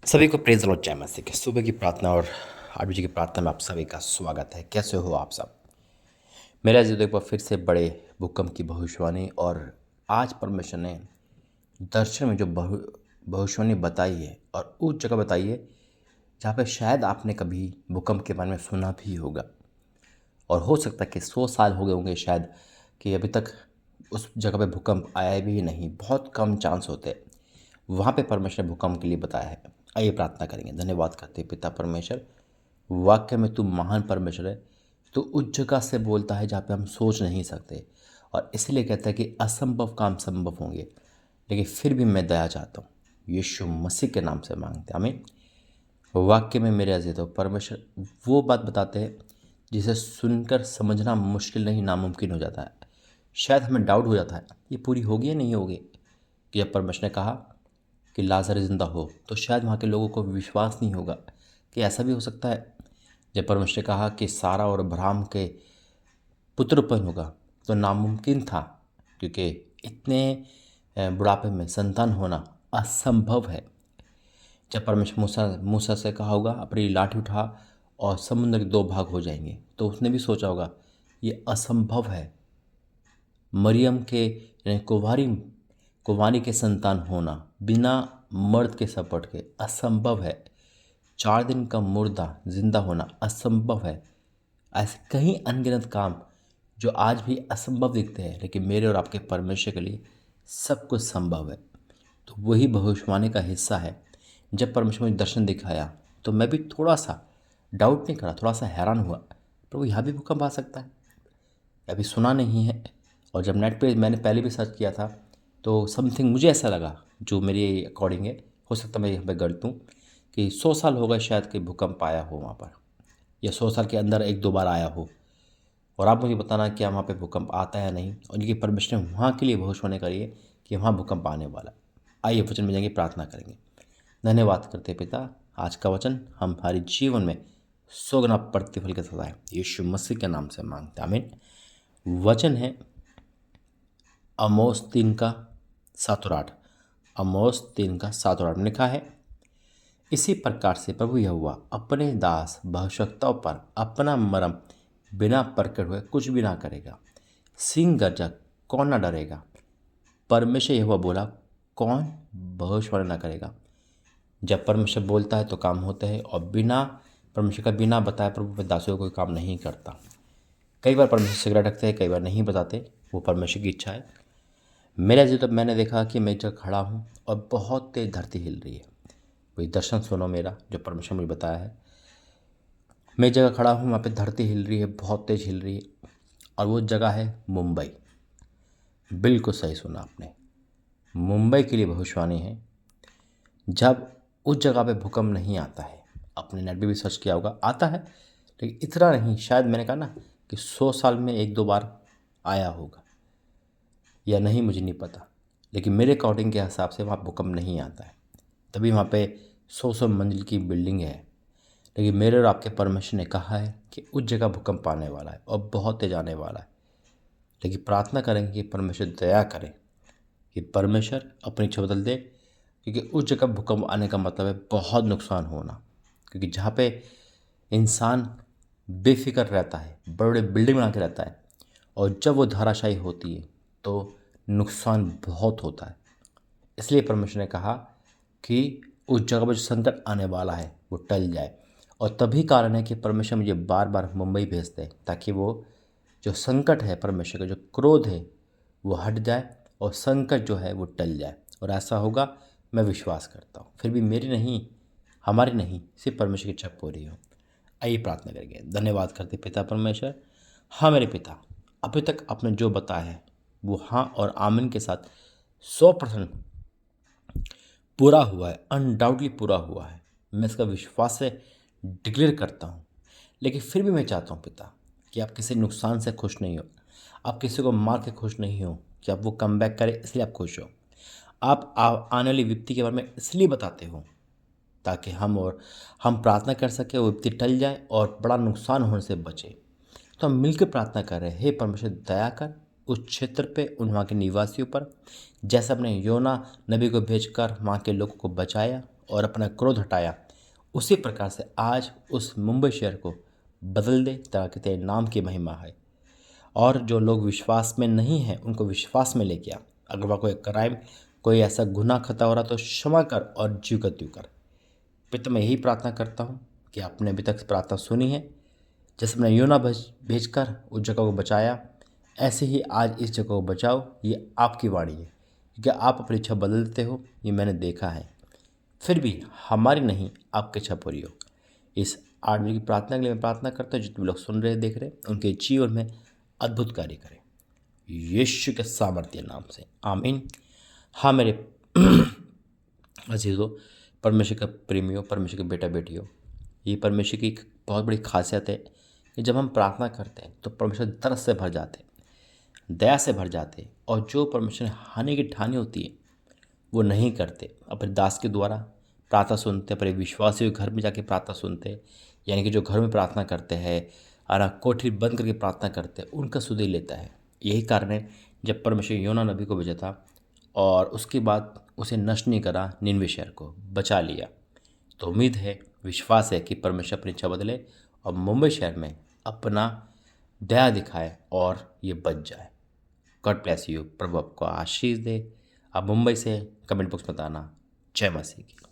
सभी को praise Lord जय मसीह की सुबह की प्रार्थना और 8 बजे की प्रार्थना में आप सभी का स्वागत है। कैसे हो आप सब? मेरा जी एक बार फिर से बड़े भूकंप की भविष्यवाणी और आज परमेश्वर ने दर्शन में जो भविष्यवाणी बताई है और उस जगह बताई है जहाँ पे शायद आपने कभी भूकंप के बारे में सुना भी होगा और हो सकता है कि 100 साल हो गए होंगे शायद कि अभी तक उस जगह पे भूकंप आया भी नहीं। बहुत कम चांस होते हैं। वहाँ पे परमेश्वर ने भूकंप के लिए बताया है। आइए प्रार्थना करेंगे। धन्यवाद करते हैं पिता परमेश्वर, वाक्य में तू महान परमेश्वर है। तो उस जगह से बोलता है जहाँ पे हम सोच नहीं सकते और इसलिए कहता है कि असंभव काम संभव होंगे। लेकिन फिर भी मैं दया चाहता हूँ, यीशु मसीह के नाम से मांगते हैं, आमीन। वाक्य में मेरे अजीत हो परमेश्वर वो बात बताते हैं जिसे सुनकर समझना मुश्किल नहीं नामुमकिन हो जाता है। शायद हमें डाउट हो जाता है ये पूरी होगी या नहीं होगी। कि जब परमेश्वर ने कहा कि लाजर जिंदा हो तो शायद वहाँ के लोगों को विश्वास नहीं होगा कि ऐसा भी हो सकता है। जब परमेश्वर ने कहा कि सारा और अब्राहम के पुत्र उत्पन्न होगा तो नामुमकिन था, क्योंकि इतने बुढ़ापे में संतान होना असंभव है। जब परमेश्वर मूसा मूसा से कहा होगा अपनी लाठी उठा और समुद्र के 2 भाग हो जाएंगे, तो उसने भी सोचा होगा ये असंभव है। मरियम के यानी कुंवारी के संतान होना बिना मर्द के सपोर्ट के असंभव है। 4 दिन का मुर्दा जिंदा होना असंभव है। ऐसे कई अनगिनत काम जो आज भी असंभव दिखते हैं, लेकिन मेरे और आपके परमेश्वर के लिए सब कुछ संभव है। तो वही भविष्यवाणी का हिस्सा है। जब परमेश्वर मुझे दर्शन दिखाया तो मैं भी थोड़ा सा डाउट नहीं करा, थोड़ा सा हैरान हुआ, प्रभु यहाँ भी भूकंप आ सकता है, अभी सुना नहीं है। और जब नेट पे मैंने पहले भी सर्च किया था तो समथिंग मुझे ऐसा लगा जो मेरी अकॉर्डिंग है, हो सकता है मैं यहाँ पे गलत हूँ, कि 100 साल हो गए शायद कि भूकंप आया हो वहाँ पर, या 100 साल के अंदर 1-2 बार आया हो। और आप मुझे बताना क्या वहाँ पे भूकंप आता है या नहीं, और इनकी परमेश्वर ने वहाँ के लिए भविष्यवाणी करी है कि वहाँ भूकंप आने वाला है। आइए वचन में जाएंगे, प्रार्थना करेंगे। धन्यवाद करते पिता, आज का वचन हमारे जीवन में 100 गुना प्रतिफल के साथ आए, यीशु मसीह के नाम से मांगते हैं, आमीन। वचन है आमोस 3 का 7 और 8। आमोस 3 का 7 और 8 में लिखा है, इसी प्रकार से प्रभु यहोवा अपने दास भविष्यवक्ताओं पर अपना मर्म बिना प्रकट हुए कुछ भी ना करेगा। सिंह गर्जा कौन ना डरेगा। परमेश्वर यहोवा बोला कौन भविष्यवाणी ना करेगा। जब परमेश्वर बोलता है तो काम होता है, और बिना परमेश्वर का बिना बताए प्रभु अपने दासों को कोई काम नहीं करता। कई बार परमेश्वर सिगरेट रखते हैं, कई बार नहीं बताते, वो परमेश्वर की इच्छा है। मेरा जी तब मैंने देखा कि मैं जब खड़ा हूँ और बहुत तेज धरती हिल रही है। वही दर्शन सुनो मेरा जो परमेश्वर मुझे बताया है। मैं जगह खड़ा हूँ, वहाँ पे धरती हिल रही है, बहुत तेज हिल रही है, और वो जगह है मुंबई। बिल्कुल सही सुना आपने, मुंबई के लिए भविष्यवाणी है। जब उस जगह पे भूकंप नहीं आता है, आपने नेट पे भी सर्च किया होगा, आता है लेकिन इतना नहीं। शायद मैंने कहा ना कि 100 साल में 1-2 बार आया होगा या नहीं, मुझे नहीं पता, लेकिन मेरे अकॉर्डिंग के हिसाब से वहाँ भूकंप नहीं आता है। तभी वहाँ पे 100 मंजिल की बिल्डिंग है। लेकिन मेरे और आपके परमेश्वर ने कहा है कि उस जगह भूकंप आने वाला है और बहुत तेज आने वाला है। लेकिन प्रार्थना करेंगे कि परमेश्वर दया करें, कि परमेश्वर अपनी इच्छा बदल दे, क्योंकि उस जगह भूकंप आने का मतलब है बहुत नुकसान होना। क्योंकि जहाँ पे इंसान बेफिक्र रहता है, बड़े बड़े बिल्डिंग बना के रहता है, और जब वो धाराशायी होती है तो नुकसान बहुत होता है। इसलिए परमेश्वर ने कहा कि उस जगह पर जो संकट आने वाला है वो टल जाए। और तभी कारण है कि परमेश्वर मुझे बार बार मुंबई भेजते हैं, ताकि वो जो संकट है, परमेश्वर का जो क्रोध है वो हट जाए और संकट जो है वो टल जाए। और ऐसा होगा, मैं विश्वास करता हूँ। फिर भी मेरी नहीं, हमारी नहीं, सिर्फ परमेश्वर की इच्छा पूरी हो। आइए प्रार्थना करेंगे। धन्यवाद करते पिता परमेश्वर। हाँ मेरे पिता, अभी तक आपने जो बताया है वो हाँ और आमीन के साथ 100% पूरा हुआ है, अनडाउटली पूरा हुआ है। मैं इसका विश्वास से डिक्लेयर करता हूँ। लेकिन फिर भी मैं चाहता हूँ पिता कि आप किसी नुकसान से खुश नहीं हो, आप किसी को मार के खुश नहीं हो, कि आप वो कम बैक करें इसलिए आप खुश हो। आप आने वाली विपत्ति के बारे में इसलिए बताते हो ताकि हम प्रार्थना कर सकें, वो विपत्ति टल जाए और बड़ा नुकसान होने से बचे। तो हम मिलकर प्रार्थना कर रहे हैं, हे परमेश्वर दया कर उस क्षेत्र पे, वहाँ के निवासियों पर, जैसे अपने योना नबी को भेजकर वहाँ के लोगों को बचाया और अपना क्रोध हटाया, उसी प्रकार से आज उस मुंबई शहर को बदल दे, ताकि तेरे नाम की महिमा है। और जो लोग विश्वास में नहीं हैं उनको विश्वास में लेके आ। अगर वह कोई क्राइम, कोई ऐसा गुनाह खता हो रहा तो क्षमा कर और ज्यों का त्यों कर। पिता, मैं यही प्रार्थना करता हूँ कि आपने अभी तक प्रार्थना सुनी है, जैसे अपने योना भेजकर उस जगह को बचाया, ऐसे ही आज इस जगह को बचाओ। ये आपकी वाणी है, क्योंकि आप अपनी इच्छा बदल देते हो, ये मैंने देखा है। फिर भी हमारी नहीं, आपकी इच्छा पूरी हो। इस 8 बजे की प्रार्थना के लिए मैं प्रार्थना करता हूँ, जितने लोग सुन रहे देख रहे, उनके जीवन में अद्भुत कार्य करें, यीशु के सामर्थ्य नाम से, आमीन। हाँ मेरे अजीजों, परमेश्वर का प्रेमियों, परमेश्वर के बेटा बेटियों, ये परमेश्वर की एक बहुत बड़ी खासियत है कि जब हम प्रार्थना करते हैं तो परमेश्वर दरस से भर जाते हैं, दया से भर जाते हैं, और जो परमेश्वर ने हानि की ठानी होती है वो नहीं करते। अपने दास के द्वारा प्रार्थना सुनते, अपने विश्वासियों के घर में जाके प्रार्थना सुनते, यानी कि जो घर में प्रार्थना करते हैं और कोठरी बंद करके प्रार्थना करते हैं, उनका सुधि लेता है। यही कारण है जब परमेश्वर योना नबी को भेजा था और उसके बाद उसे नष्ट नहीं करा, निनवे शहर को बचा लिया। तो उम्मीद है, विश्वास है कि परमेश्वर अपनी इच्छा बदले और मुंबई शहर में अपना दया दिखाए और ये बच जाए। God bless you. प्रभु आपको आशीष दे। आप मुंबई से कमेंट बॉक्स में बताना। जय मसीह की।